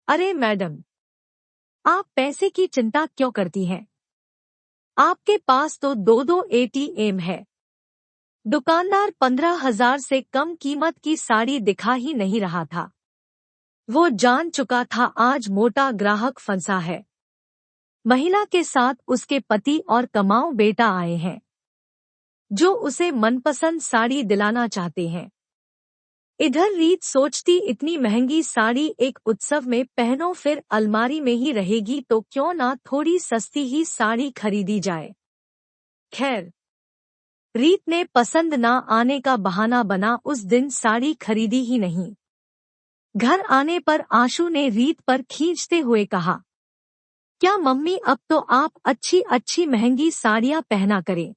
अरे मैडम, आप पैसे की चिंता क्यों करती हैं? आपके पास तो दो दो एटीएम है। दुकानदार 15,000 से कम कीमत की साड़ी दिखा ही नहीं रहा था। वो जान चुका था आज मोटा ग्राहक फंसा है। महिला के साथ उसके पति और कमाऊ बेटा आए हैं, जो उसे मनपसंद साड़ी दिलाना चाहते हैं। इधर रीत सोचती इतनी महंगी साड़ी एक उत्सव में पहनो फिर अलमारी में ही रहेगी तो क्यों ना थोड़ी सस्ती ही साड़ी खरीदी जाए। खैर, रीत ने पसंद ना आने का बहाना बना उस दिन साड़ी खरीदी ही नहीं। घर आने पर आशु ने रीत पर खींचते हुए कहा, क्या मम्मी अब तो आप अच्छी अच्छी महंगी साड़ियां पहना करें।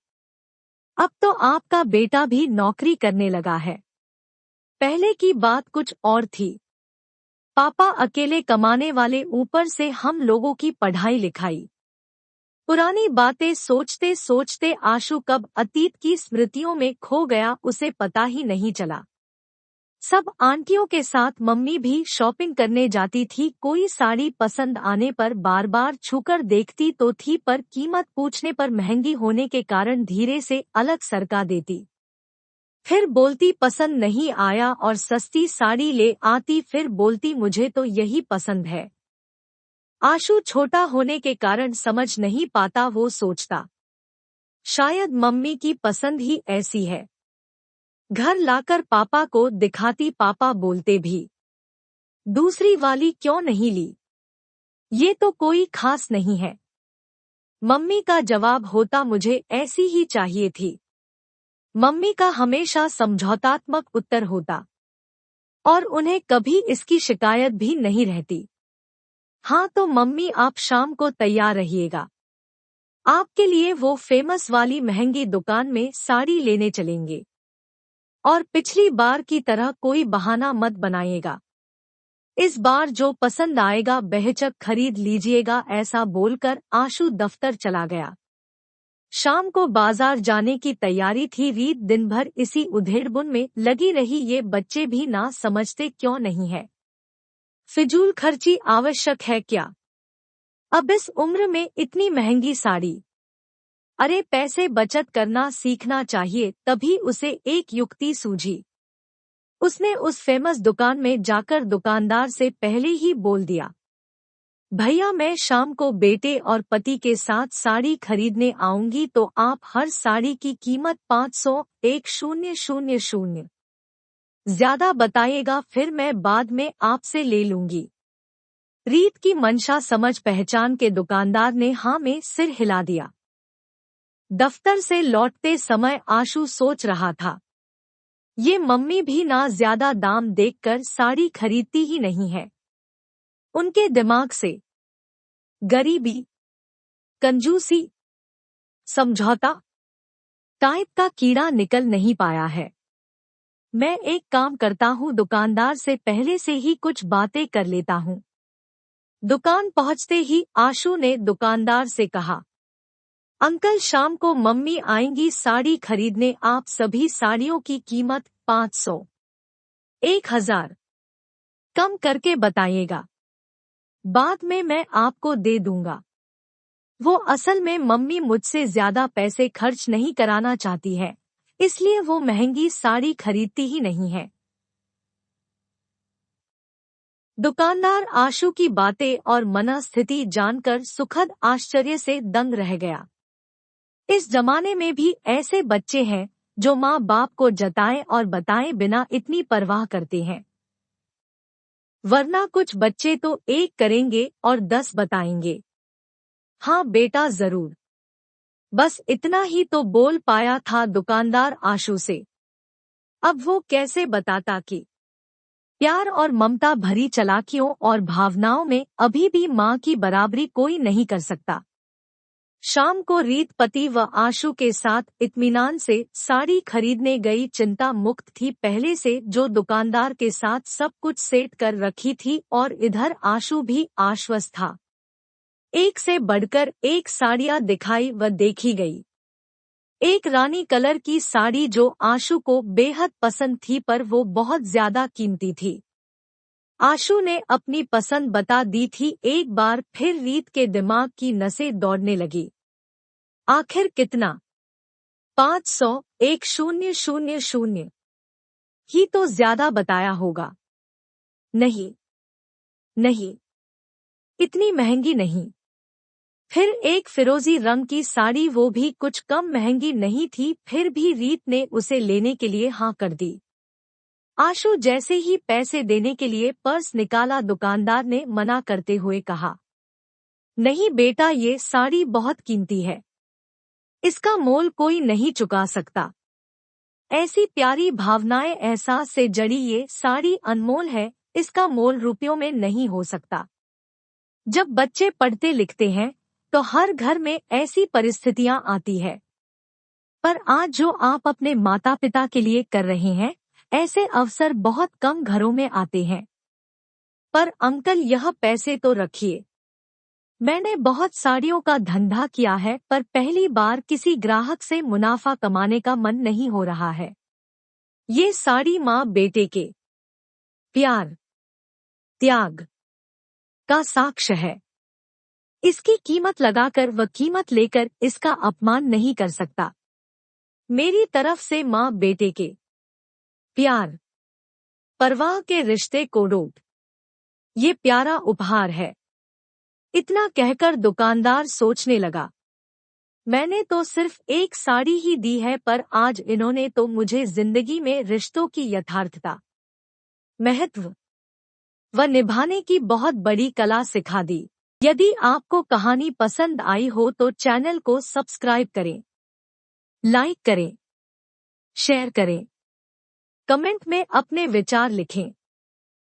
अब तो आपका बेटा भी नौकरी करने लगा है। पहले की बात कुछ और थी। पापा अकेले कमाने वाले, ऊपर से हम लोगों की पढ़ाई लिखाई। पुरानी बातें सोचते सोचते आशु कब अतीत की स्मृतियों में खो गया उसे पता ही नहीं चला। सब आंटियों के साथ मम्मी भी शॉपिंग करने जाती थी। कोई साड़ी पसंद आने पर बार बार छूकर देखती तो थी, पर कीमत पूछने पर महंगी होने के कारण धीरे से अलग सरका देती। फिर बोलती पसंद नहीं आया और सस्ती साड़ी ले आती, फिर बोलती मुझे तो यही पसंद है। आशु छोटा होने के कारण समझ नहीं पाता। वो सोचता शायद मम्मी की पसंद ही ऐसी है। घर लाकर पापा को दिखाती, पापा बोलते भी दूसरी वाली क्यों नहीं ली, ये तो कोई खास नहीं है। मम्मी का जवाब होता मुझे ऐसी ही चाहिए थी। मम्मी का हमेशा समझौतात्मक उत्तर होता और उन्हें कभी इसकी शिकायत भी नहीं रहती। हाँ तो मम्मी, आप शाम को तैयार रहिएगा, आपके लिए वो फेमस वाली महंगी दुकान में साड़ी लेने चलेंगे। और पिछली बार की तरह कोई बहाना मत बनाइएगा। इस बार जो पसंद आएगा बेहिचक खरीद लीजिएगा। ऐसा बोलकर आशु दफ्तर चला गया। शाम को बाजार जाने की तैयारी थी। रीत दिन भर इसी उधेड़बुन में लगी रही। ये बच्चे भी ना समझते क्यों नहीं है, फिजूल खर्ची आवश्यक है क्या? अब इस उम्र में इतनी महंगी साड़ी। अरे पैसे बचत करना सीखना चाहिए। तभी उसे एक युक्ति सूझी। उसने उस फेमस दुकान में जाकर दुकानदार से पहले ही बोल दिया, भैया मैं शाम को बेटे और पति के साथ साड़ी खरीदने आऊंगी, तो आप हर साड़ी की कीमत 500 ज्यादा बताइएगा, फिर मैं बाद में आपसे ले लूंगी। रीत की मंशा समझ पहचान के दुकानदार ने हाँ में सिर हिला दिया। दफ्तर से लौटते समय आशु सोच रहा था, ये मम्मी भी ना ज्यादा दाम देखकर साड़ी खरीदती ही नहीं है। उनके दिमाग से गरीबी, कंजूसी, समझौता टाइप का कीड़ा निकल नहीं पाया है। मैं एक काम करता हूँ, दुकानदार से पहले से ही कुछ बातें कर लेता हूँ। दुकान पहुँचते ही आशु ने दुकानदार से कहा, अंकल शाम को मम्मी आएंगी साड़ी खरीदने, आप सभी साड़ियों की कीमत 500, 1000 कम करके बताइएगा, बाद में मैं आपको दे दूंगा। वो असल में मम्मी मुझसे ज्यादा पैसे खर्च नहीं कराना चाहती है, इसलिए वो महंगी साड़ी खरीदती ही नहीं है। दुकानदार आशु की बातें और मनस्थिति जानकर सुखद आश्चर्य से दंग रह गया। इस जमाने में भी ऐसे बच्चे हैं जो माँ बाप को जताए और बताए बिना इतनी परवाह करते हैं। वरना कुछ बच्चे तो एक करेंगे और 10 बताएंगे। हाँ बेटा जरूर, बस इतना ही तो बोल पाया था दुकानदार आशु से। अब वो कैसे बताता कि प्यार और ममता भरी चालाकियों और भावनाओं में अभी भी माँ की बराबरी कोई नहीं कर सकता। शाम को रीत पति व आशु के साथ इत्मीनान से साड़ी खरीदने गई। चिंता मुक्त थी पहले से, जो दुकानदार के साथ सब कुछ सेट कर रखी थी, और इधर आशु भी आश्वस्त था। एक से बढ़कर एक साड़ियां दिखाई व देखी गई। एक रानी कलर की साड़ी जो आशु को बेहद पसंद थी, पर वो बहुत ज्यादा कीमती थी। आशु ने अपनी पसंद बता दी थी। एक बार फिर रीत के दिमाग की नसें दौड़ने लगी। आखिर कितना? 500, 1000 ही तो ज्यादा बताया होगा। नहीं नहीं, इतनी महंगी नहीं। फिर एक फिरोजी रंग की साड़ी, वो भी कुछ कम महंगी नहीं थी। फिर भी रीत ने उसे लेने के लिए हाँ कर दी। आशु जैसे ही पैसे देने के लिए पर्स निकाला, दुकानदार ने मना करते हुए कहा, नहीं बेटा, ये साड़ी बहुत कीमती है, इसका मोल कोई नहीं चुका सकता। ऐसी प्यारी भावनाएं, एहसास से जड़ी ये साड़ी अनमोल है, इसका मोल रुपयों में नहीं हो सकता। जब बच्चे पढ़ते लिखते हैं तो हर घर में ऐसी परिस्थितियां आती है, पर आज जो आप अपने माता पिता के लिए कर रहे हैं, ऐसे अवसर बहुत कम घरों में आते हैं। पर अंकल, यह पैसे तो रखिए। मैंने बहुत साड़ियों का धंधा किया है, पर पहली बार किसी ग्राहक से मुनाफा कमाने का मन नहीं हो रहा है। ये साड़ी माँ बेटे के प्यार, त्याग का साक्ष्य है। इसकी कीमत लगाकर व कीमत लेकर इसका अपमान नहीं कर सकता। मेरी तरफ से माँ बेटे के प्यार, परवाह के रिश्ते को रोक, ये प्यारा उपहार है। इतना कहकर दुकानदार सोचने लगा, मैंने तो सिर्फ एक साड़ी ही दी है, पर आज इन्होंने तो मुझे जिंदगी में रिश्तों की यथार्थता, महत्व व निभाने की बहुत बड़ी कला सिखा दी। यदि आपको कहानी पसंद आई हो तो चैनल को सब्सक्राइब करें, लाइक करें, शेयर करें, कमेंट में अपने विचार लिखें।